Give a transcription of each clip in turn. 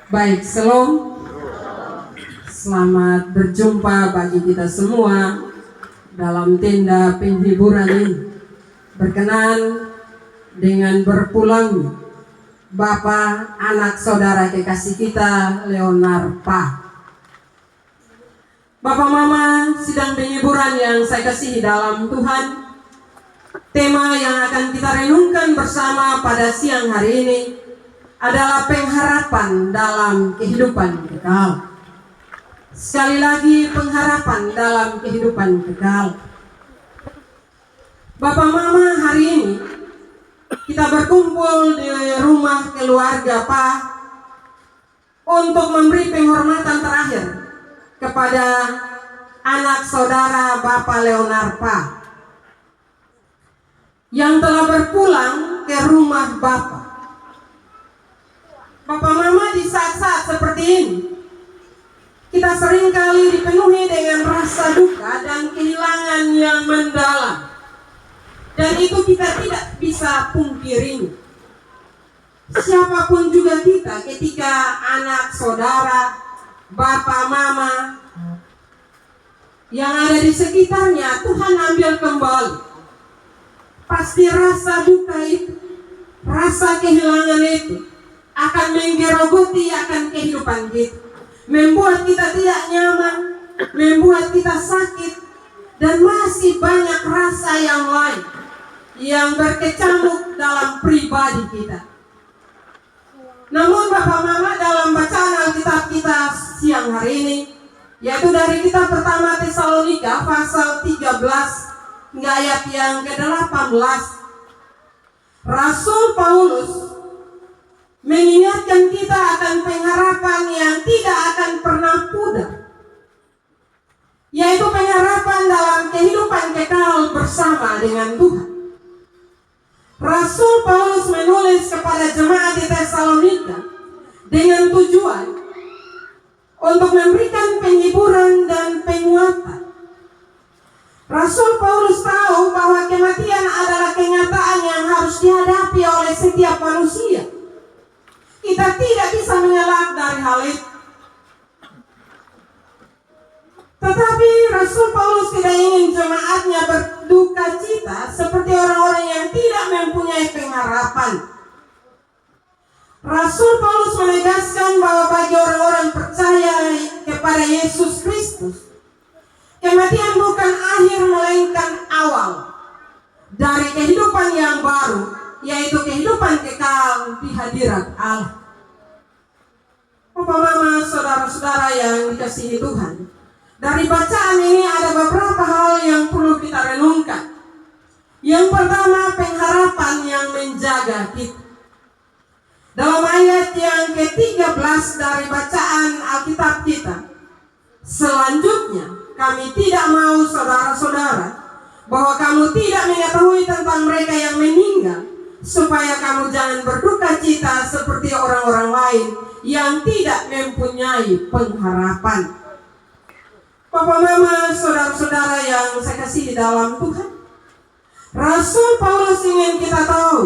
Baik, shalom. Selamat berjumpa bagi kita semua dalam tenda penghiburan ini. Berkenan dengan berpulang Bapak, anak saudara kekasih kita, Leonard Pa. Bapak Mama sidang penghiburan yang saya kasihi dalam Tuhan, tema yang akan kita renungkan bersama pada siang hari ini adalah pengharapan dalam kehidupan kekal. Sekali lagi, pengharapan dalam kehidupan kekal. Bapak Mama, hari ini kita berkumpul di rumah keluarga Pa untuk memberi penghormatan terakhir kepada anak saudara Bapak Leonard Pa yang telah berpulang ke rumah Bapak. Bapak Mama, di saat-saat seperti ini kita seringkali dipenuhi dengan rasa duka dan kehilangan yang mendalam, dan itu kita tidak bisa pungkiri. Siapapun juga kita, ketika anak saudara, bapak mama yang ada di sekitarnya Tuhan ambil kembali, pasti rasa duka itu, rasa kehilangan itu akan menggerogoti akan kehidupan kita, membuat kita tidak nyaman, membuat kita sakit, dan masih banyak rasa yang lain yang berkecamuk dalam pribadi kita. Namun Bapak Mama, dalam bacaan Alkitab kita siang hari ini, yaitu dari kitab pertama Tesalonika pasal 13 hingga ayat yang ke-18, Rasul Paulus mengingatkan kita akan pengharapan yang tidak akan pernah pudar, yaitu pengharapan dalam kehidupan kekal bersama dengan Tuhan. Rasul Paulus menulis kepada jemaat di Tesalonika dengan tujuan untuk memberikan penghiburan dan penguatan. Rasul Paulus tahu bahwa kematian adalah kenyataan yang harus dihadapi oleh setiap manusia. Kita tidak bisa mengelak dari hal itu. Tetapi Rasul Paulus tidak ingin jemaatnya berduka cita seperti orang-orang yang tidak mempunyai pengharapan. Rasul Paulus menegaskan bahwa bagi orang-orang percaya kepada Yesus Kristus, kematian bukan akhir melainkan awal dari kehidupan yang baru, yaitu kehidupan kekal di hadirat Allah. Bapak Mama, saudara-saudara yang dikasihi Tuhan, dari bacaan ini ada beberapa hal yang perlu kita renungkan. Yang pertama, pengharapan yang menjaga kita. Dalam ayat yang ke-13 dari bacaan Alkitab kita, selanjutnya, kami tidak mau saudara-saudara bahwa kamu tidak mengetahui tentang mereka yang meninggal, supaya kamu jangan berduka cita seperti orang-orang lain yang tidak mempunyai pengharapan. Bapak Mama, saudara-saudara yang saya kasihi dalam Tuhan, Rasul Paulus ingin kita tahu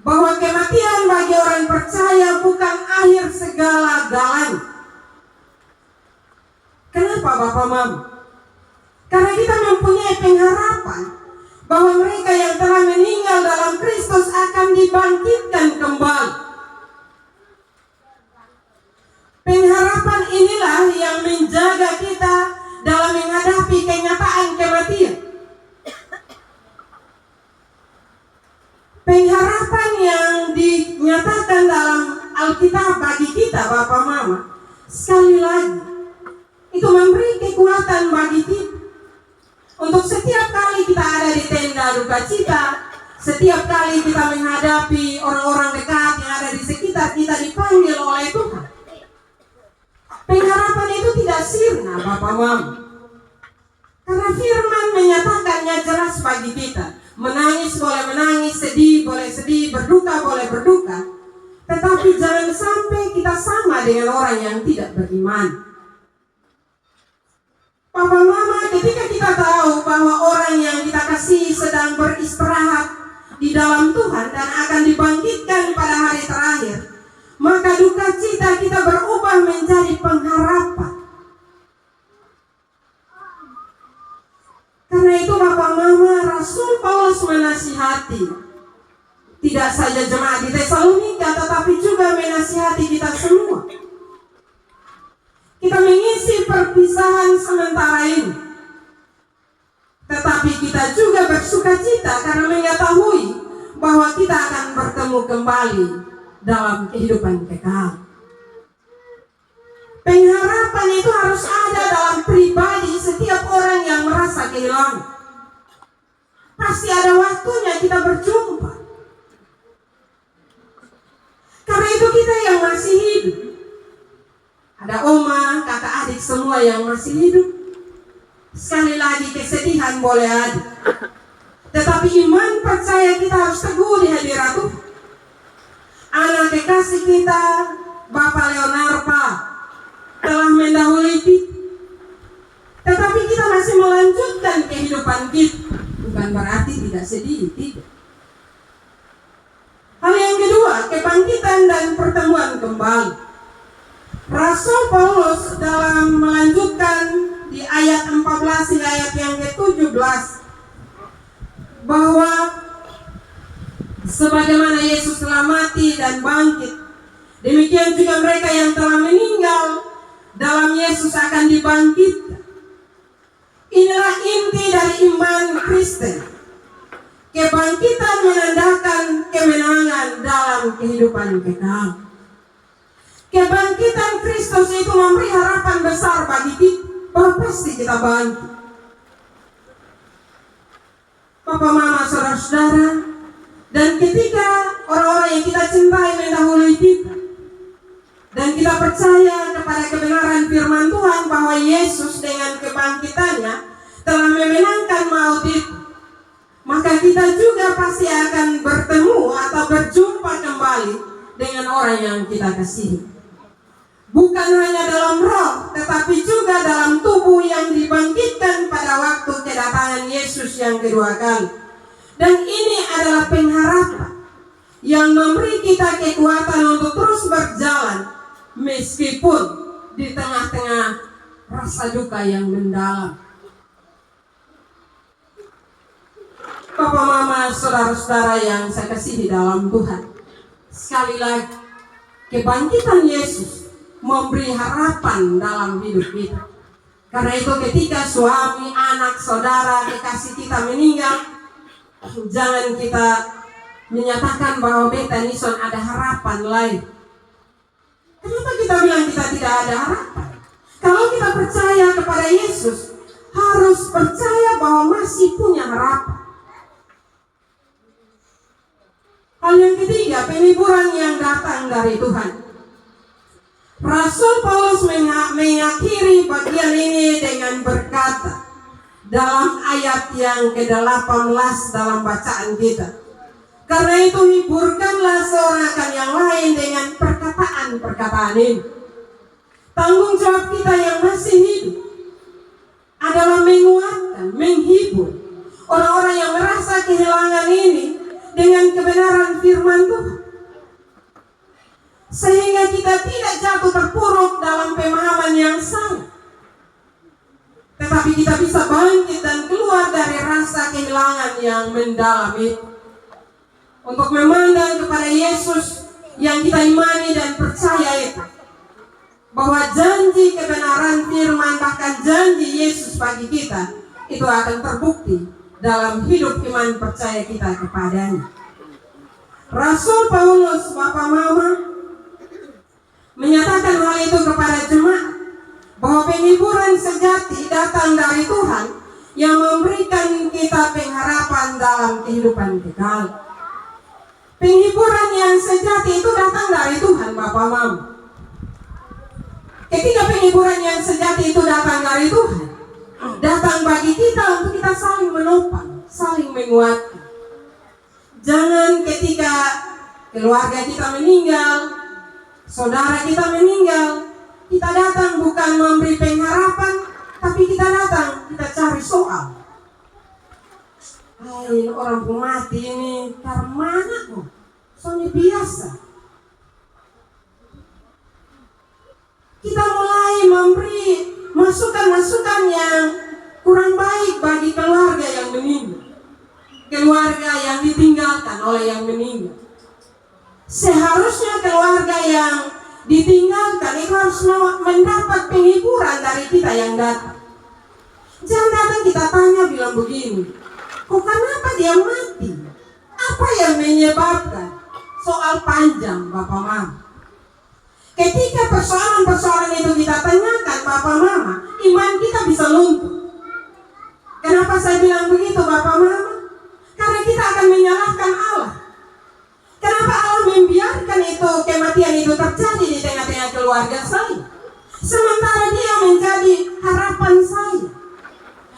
bahwa kematian bagi orang percaya bukan akhir segala-galanya. Kenapa Bapak Mama? Karena kita mempunyai pengharapan bahwa mereka yang telah meninggal dalam Kristus akan dibangkitkan kembali. Pengharapan inilah yang menjaga kita dalam menghadapi kenyataan kematian. Pengharapan yang dinyatakan dalam Alkitab bagi kita, Bapak Mama, sekali lagi, itu memberi kekuatan bagi kita. Untuk setiap kali kita ada di tenda duka cita, setiap kali kita menghadapi orang-orang dekat yang ada di sekitar kita dipanggil oleh Tuhan, pengharapan itu tidak sirna, Bapak Mama. Karena firman menyatakannya jelas bagi kita. Menangis boleh menangis, sedih boleh sedih, berduka boleh berduka. Tetapi jangan sampai kita sama dengan orang yang tidak beriman. Bapak Mama, ketika kita tahu bahwa orang yang kita kasih sedang beristirahat di dalam Tuhan dan akan dibangkitkan pada hari terakhir, maka duka cita kita berubah menjadi pengharapan. Karena itu Bapak Mama, Rasul Paulus menasihati tidak saja jemaat di Tesalonika, tetapi juga menasihati kita semua. Kita mengisi perpisahan sementara ini, tetapi kita juga bersuka cita karena mengetahui bahwa kita akan bertemu kembali dalam kehidupan kekal. Pengharapan itu harus ada dalam pribadi setiap orang yang merasa kehilangan. Pasti ada waktunya kita berjumpa. Karena itu kita yang masih hidup, ada oma, kakak adik semua yang masih hidup. Sekali lagi kesedihan boleh ada, tetapi iman percaya kita harus teguh di hadirat Tuhan. Anak kekasih kita, Bapak Leonarpa, telah mendahului kita, tetapi kita masih melanjutkan kehidupan kita. Bukan berarti tidak sedih, tidak. Hal yang kedua, kebangkitan dan pertemuan kembali. Rasul Paulus dalam melanjutkan di ayat 14 hingga ayat yang ke-17 bahwa sebagaimana Yesus telah mati dan bangkit, demikian juga mereka yang telah meninggal dalam Yesus akan dibangkitkan. Inilah inti dari iman Kristen. Kebangkitan menandakan kemenangan dalam kehidupan kekal. Kebangkitan Kristus itu memberi harapan besar bagi kita bahwa pasti kita bangkit. Bapak, Mama, saudara-saudara, dan ketika orang-orang yang kita cintai mendahului kita, dan kita percaya kepada kebenaran firman Tuhan bahwa Yesus dengan kebangkitannya telah memenangkan maut itu, maka kita juga pasti akan bertemu atau berjumpa kembali dengan orang yang kita kasihi. Bukan hanya dalam roh, tetapi juga dalam tubuh yang dibangkitkan pada waktu kedatangan Yesus yang kedua kali. Dan ini adalah pengharapan yang memberi kita kekuatan untuk terus berjalan meskipun di tengah-tengah rasa duka yang mendalam. Bapak, Mama, saudara-saudara yang saya kasihi dalam Tuhan, sekali lagi, kebangkitan Yesus memberi harapan dalam hidup kita. Karena itu ketika suami, anak, saudara, kekasih kita meninggal, jangan kita menyatakan bahwa beta nison ada harapan lain. Kenapa kita bilang kita tidak ada harapan? Kalau kita percaya kepada Yesus, harus percaya bahwa masih punya harapan. Hal yang ketiga, penghiburan yang datang dari Tuhan. Rasul Paulus mengakhiri bagian ini dengan berkata dalam ayat yang ke-18 dalam bacaan kita, karena itu hiburkanlah seorang akan yang lain dengan perkataan-perkataan ini. Tanggung jawab kita yang masih hidup adalah menguatkan, menghibur orang-orang yang merasa kehilangan ini dengan kebenaran firman Tuhan, sehingga kita tidak jatuh terpuruk dalam pemahaman yang salah, tetapi kita bisa bangkit dan keluar dari rasa kehilangan yang mendalam itu, untuk memandang kepada Yesus yang kita imani dan percaya itu, bahwa janji kebenaran firman, bahkan janji Yesus bagi kita, itu akan terbukti dalam hidup iman percaya kita kepadanya. Rasul Paulus, Bapak, Mama, menyatakan hal itu kepada jemaat, bahwa penghiburan sejati datang dari Tuhan yang memberikan kita pengharapan dalam kehidupan kekal. Penghiburan yang sejati itu datang dari Tuhan, Bapak, Mama. Ketika penghiburan yang sejati itu datang dari Tuhan, datang bagi kita untuk kita saling menopang, saling menguatkan. Jangan ketika keluarga kita meninggal, saudara kita meninggal, kita datang bukan memberi pengharapan, tapi kita datang, kita cari soal. Hai, orang mati ini, karena mana kok? Soalnya biasa. oleh yang meninggal. Seharusnya keluarga yang ditinggalkan itu harus mendapat penghiburan dari kita yang datang. Jangan datang kita tanya bilang begini, kok kenapa dia mati? Apa yang menyebabkan? Soal panjang Bapak Mama. Ketika persoalan-persoalan itu kita tanyakan Bapak Mama, iman kita bisa lumpuh. Kenapa saya bilang begitu Bapak Mama? Karena kita akan menyalahkan Allah. Kenapa Allah membiarkan itu kematian itu terjadi di tengah-tengah keluarga saya? Sementara dia menjadi harapan saya.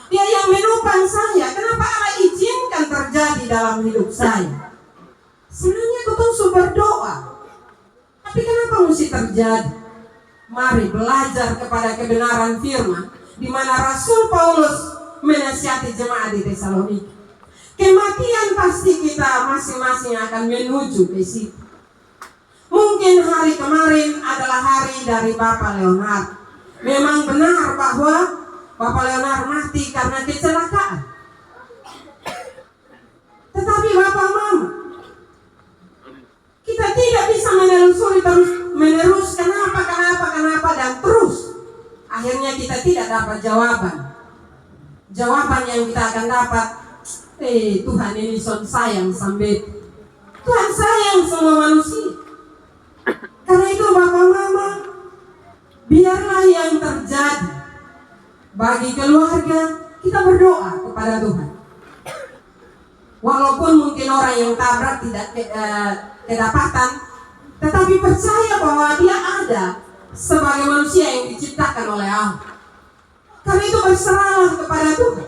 Dia yang menopang saya. Kenapa Allah izinkan terjadi dalam hidup saya? Sebenarnya aku tuh berdoa. Tapi kenapa mesti terjadi? Mari belajar kepada kebenaran firman, di mana Rasul Paulus menasihati jemaat di Tesalonika. Kematian pasti kita masing-masing akan menuju ke situ. Mungkin hari kemarin adalah hari dari Bapak Leonard. Memang benar bahwa Bapak Leonard mati karena kecelakaan. Tetapi Bapak Mama, kita tidak bisa menelusuri terus kenapa dan terus akhirnya kita tidak dapat jawaban. Jawaban yang kita akan dapat, Tuhan ini sayang sampai Tuhan sayang semua manusia. Karena itu Bapak Mama, biarlah yang terjadi bagi keluarga, kita berdoa kepada Tuhan. Walaupun mungkin orang yang tabrak tidak kedapatan, tetapi percaya bahwa dia ada sebagai manusia yang diciptakan oleh Allah. Karena itu berserahlah kepada Tuhan.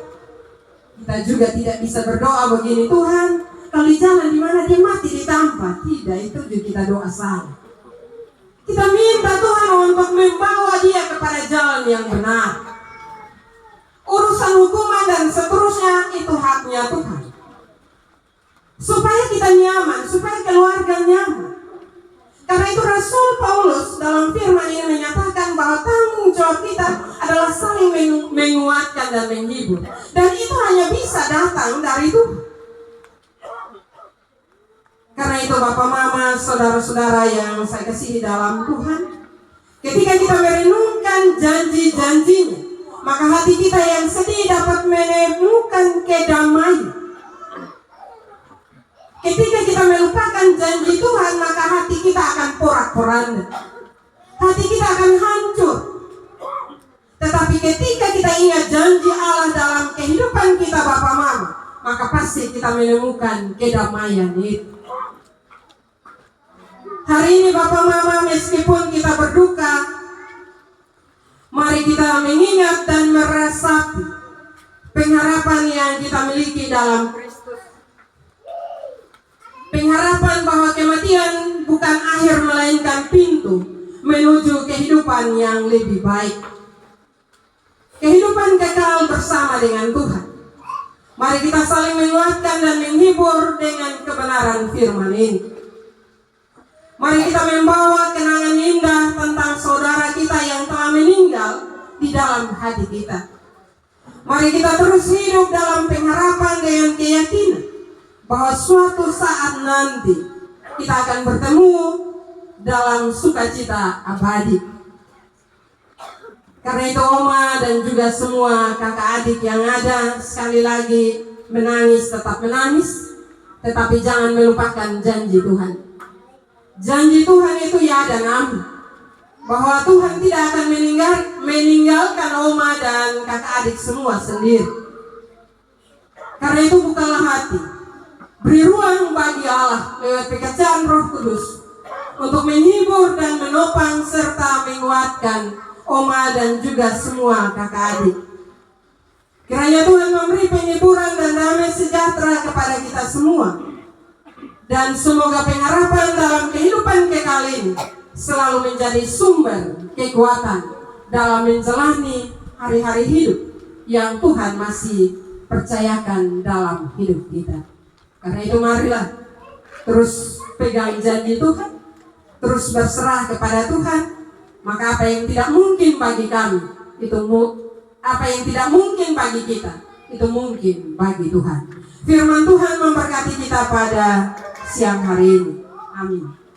Kita juga tidak bisa berdoa begini, Tuhan, kalau di jalan di mana dia mati ditampar. Tidak, itu juga kita doa salah. Kita minta Tuhan untuk membawa dia kepada jalan yang benar. Urusan hukuman dan seterusnya itu haknya Tuhan. Supaya kita nyaman, supaya keluarga nyaman. Karena itu Rasul Paulus dalam firman ini menyatakan bahwa tanggung jawab kita adalah saling menguatkan dan menghibur. Dan itu hanya bisa datang dari Tuhan. Karena itu Bapak Mama, saudara-saudara yang saya kasihi dalam Tuhan, ketika kita merenungkan janji-janjinya, maka hati kita yang sedih dapat menemukan kedamaian. Ketika kita melupakan janji Tuhan, maka hati kita akan porak-poranda. Hati kita akan hancur. Tetapi ketika kita ingat janji Allah dalam kehidupan kita Bapak Mama, maka pasti kita menemukan kedamaian itu. Hari ini Bapak Mama, meskipun kita berduka, mari kita mengingat dan meresapi pengharapan yang kita miliki dalam Kristus. Pengharapan bahwa kematian bukan akhir melainkan pintu menuju kehidupan yang lebih baik. Kehidupan kekal bersama dengan Tuhan. Mari kita saling menguatkan dan menghibur dengan kebenaran firman ini. Mari kita membawa kenangan indah tentang saudara kita yang telah meninggal di dalam hati kita. Mari kita terus hidup dalam pengharapan dengan keyakinan bahwa suatu saat nanti kita akan bertemu dalam sukacita abadi. Karena itu Oma dan juga semua kakak adik yang ada, sekali lagi menangis tetap menangis, tetapi jangan melupakan janji Tuhan. Janji Tuhan itu ya dan amin, bahwa Tuhan tidak akan meninggalkan Oma dan kakak adik semua sendiri. Karena itu bukalah hati, beri ruang bagi Allah lewat pekerjaan Roh Kudus untuk menghibur dan menopang serta menguatkan Oma dan juga semua kakak adik. Kiranya Tuhan memberi penghiburan dan damai sejahtera kepada kita semua. Dan semoga pengharapan dalam kehidupan kekal ini selalu menjadi sumber kekuatan dalam menjalani hari-hari hidup yang Tuhan masih percayakan dalam hidup kita. Karena itu marilah terus pegang janji Tuhan, terus berserah kepada Tuhan. Maka apa yang tidak mungkin bagi kami, apa yang tidak mungkin bagi kita, itu mungkin bagi Tuhan. Firman Tuhan memberkati kita pada siang hari ini. Amin.